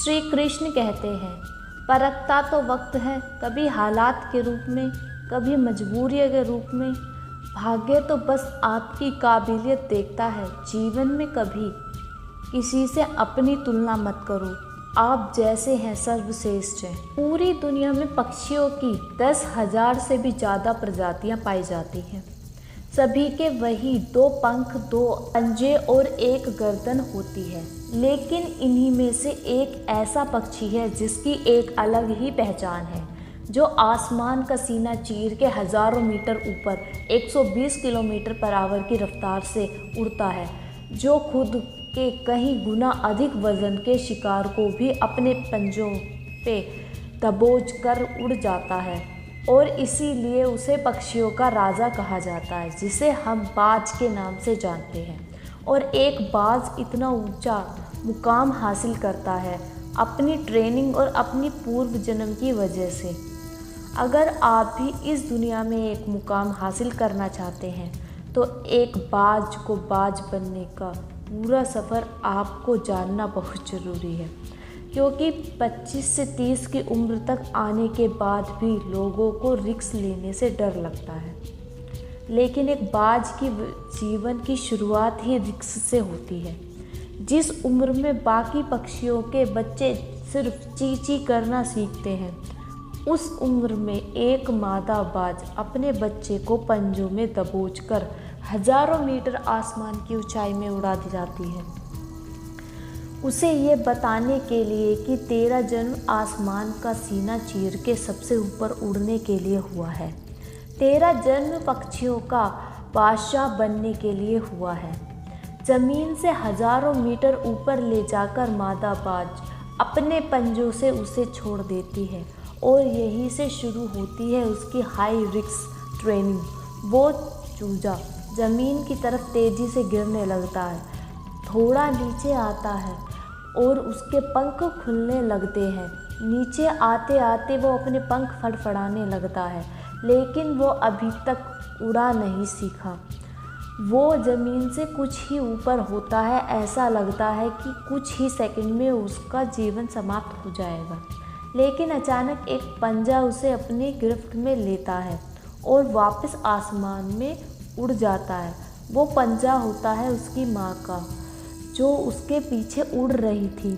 श्री कृष्ण कहते हैं, परखता तो वक्त है, कभी हालात के रूप में, कभी मजबूरी के रूप में। भाग्य तो बस आपकी काबिलियत देखता है। जीवन में कभी किसी से अपनी तुलना मत करो, आप जैसे हैं सर्वश्रेष्ठ हैं। पूरी दुनिया में पक्षियों की 10,000 से भी ज़्यादा प्रजातियां पाई जाती हैं। सभी के वही 2 पंख, 2 पंजे और 1 गर्दन होती है, लेकिन इन्हीं में से एक ऐसा पक्षी है जिसकी एक अलग ही पहचान है, जो आसमान का सीना चीर के हज़ारों मीटर ऊपर 120 किलोमीटर पर आवर की रफ्तार से उड़ता है, जो खुद के कहीं गुना अधिक वजन के शिकार को भी अपने पंजों पे दबोच कर उड़ जाता है, और इसीलिए उसे पक्षियों का राजा कहा जाता है, जिसे हम बाज के नाम से जानते हैं। और एक बाज इतना ऊंचा मुकाम हासिल करता है अपनी ट्रेनिंग और अपनी पूर्व जन्म की वजह से। अगर आप भी इस दुनिया में एक मुकाम हासिल करना चाहते हैं तो एक बाज को बाज बनने का पूरा सफ़र आपको जानना बहुत ज़रूरी है, क्योंकि 25 से 30 की उम्र तक आने के बाद भी लोगों को रिस्क लेने से डर लगता है, लेकिन एक बाज की जीवन की शुरुआत ही रिस्क से होती है। जिस उम्र में बाकी पक्षियों के बच्चे सिर्फ ची ची करना सीखते हैं, उस उम्र में एक मादा बाज अपने बच्चे को पंजों में दबोचकर हज़ारों मीटर आसमान की ऊंचाई में उड़ा दी जाती है, उसे ये बताने के लिए कि तेरा जन्म आसमान का सीना चीर के सबसे ऊपर उड़ने के लिए हुआ है। तेरा जन्म पक्षियों का बादशाह बनने के लिए हुआ है। ज़मीन से हज़ारों मीटर ऊपर ले जाकर मादा बाज अपने पंजों से उसे छोड़ देती है, और यहीं से शुरू होती है उसकी हाई रिस्क ट्रेनिंग। वो चूजा ज़मीन की तरफ तेज़ी से गिरने लगता है, थोड़ा नीचे आता है और उसके पंख खुलने लगते हैं। नीचे आते आते वो अपने पंख फड़फड़ाने लगता है, लेकिन वो अभी तक उड़ा नहीं सीखा। वो ज़मीन से कुछ ही ऊपर होता है, ऐसा लगता है कि कुछ ही सेकंड में उसका जीवन समाप्त हो जाएगा, लेकिन अचानक एक पंजा उसे अपनी गिरफ्त में लेता है और वापस आसमान में उड़ जाता है। वो पंजा होता है उसकी माँ का, जो उसके पीछे उड़ रही थी।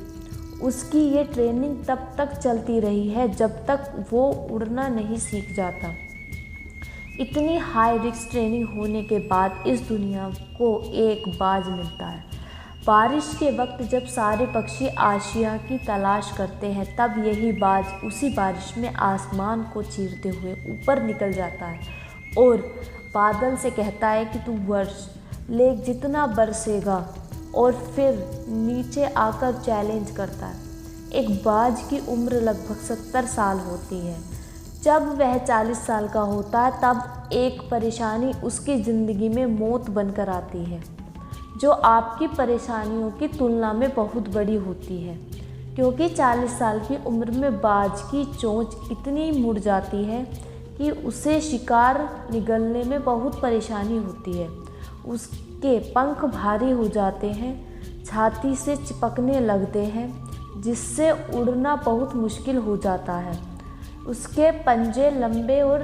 उसकी ये ट्रेनिंग तब तक चलती रही है जब तक वो उड़ना नहीं सीख जाता। इतनी हाई रिस्क ट्रेनिंग होने के बाद इस दुनिया को एक बाज मिलता है। बारिश के वक्त जब सारे पक्षी आशिया की तलाश करते हैं, तब यही बाज उसी बारिश में आसमान को चीरते हुए ऊपर निकल जाता है और बादल से कहता है कि तू वर्ष ले जितना बरसेगा, और फिर नीचे आकर चैलेंज करता है। एक बाज की उम्र लगभग 70 साल होती है। जब वह 40 साल का होता है तब एक परेशानी उसकी ज़िंदगी में मौत बनकर आती है, जो आपकी परेशानियों की तुलना में बहुत बड़ी होती है, क्योंकि 40 साल की उम्र में बाज की चोंच इतनी मुड़ जाती है कि उसे शिकार निगलने में बहुत परेशानी होती है। उसके पंख भारी हो जाते हैं, छाती से चिपकने लगते हैं, जिससे उड़ना बहुत मुश्किल हो जाता है। उसके पंजे लंबे और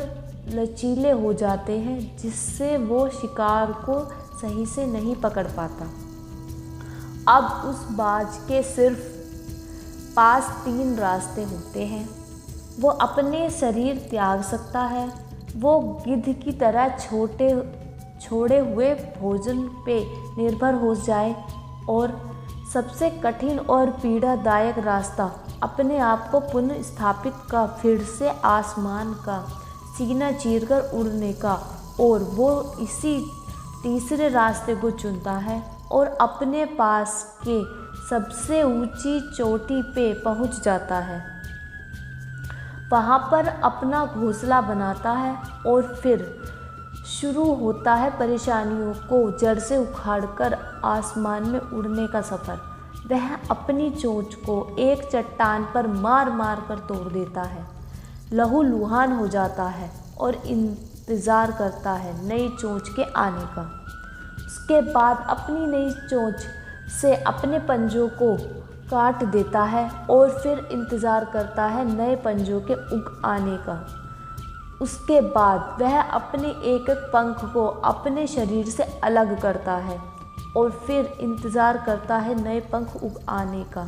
लचीले हो जाते हैं, जिससे वो शिकार को सही से नहीं पकड़ पाता। अब उस बाज के सिर्फ पास 3 रास्ते होते हैं। वो अपने शरीर त्याग सकता है, वो गिद्ध की तरह छोड़े हुए भोजन पे निर्भर हो जाए, और सबसे कठिन और पीड़ादायक रास्ता अपने आप को पुनः स्थापित का, फिर से आसमान का सीना चीरकर उड़ने का, और वो इसी तीसरे रास्ते को चुनता है और अपने पास के सबसे ऊंची चोटी पे पहुंच जाता है। वहाँ पर अपना घोंसला बनाता है और फिर शुरू होता है परेशानियों को जड़ से उखाड़कर आसमान में उड़ने का सफ़र। वह अपनी चोंच को एक चट्टान पर मार मार कर तोड़ देता है, लहूलुहान हो जाता है और इंतज़ार करता है नई चोंच के आने का। उसके बाद अपनी नई चोंच से अपने पंजों को काट देता है और फिर इंतज़ार करता है नए पंजों के उग आने का। उसके बाद वह अपने एक एक पंख को अपने शरीर से अलग करता है और फिर इंतज़ार करता है नए पंख उग आने का।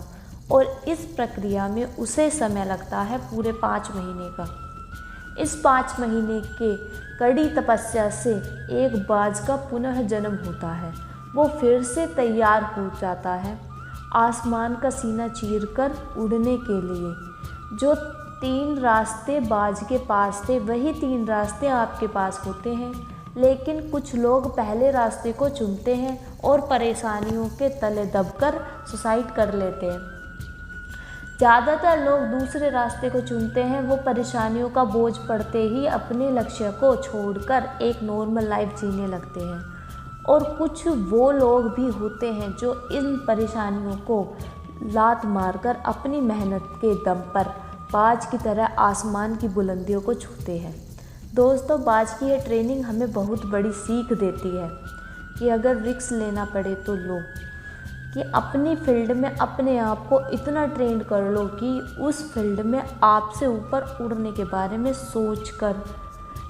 और इस प्रक्रिया में उसे समय लगता है पूरे 5 महीने का। इस 5 महीने के कड़ी तपस्या से एक बाज का पुनः जन्म होता है। वो फिर से तैयार हो जाता है आसमान का सीना चीरकर उड़ने के लिए। जो 3 रास्ते बाज के पास थे वही 3 रास्ते आपके पास होते हैं, लेकिन कुछ लोग पहले रास्ते को चुनते हैं और परेशानियों के तले दबकर सुसाइड कर लेते हैं। ज़्यादातर लोग दूसरे रास्ते को चुनते हैं। वो परेशानियों का बोझ पड़ते ही अपने लक्ष्य को छोड़कर एक नॉर्मल लाइफ जीने लगते हैं। और कुछ वो लोग भी होते हैं जो इन परेशानियों को लात मारकर अपनी मेहनत के दम पर बाज की तरह आसमान की बुलंदियों को छूते हैं। दोस्तों, बाज की ये ट्रेनिंग हमें बहुत बड़ी सीख देती है कि अगर रिस्क लेना पड़े तो लो, कि अपनी फील्ड में अपने आप को इतना ट्रेन कर लो कि उस फील्ड में आपसे ऊपर उड़ने के बारे में सोचकर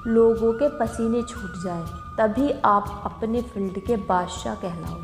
लोगों के पसीने छूट जाए, तभी आप अपने फील्ड के बादशाह कहलाओ।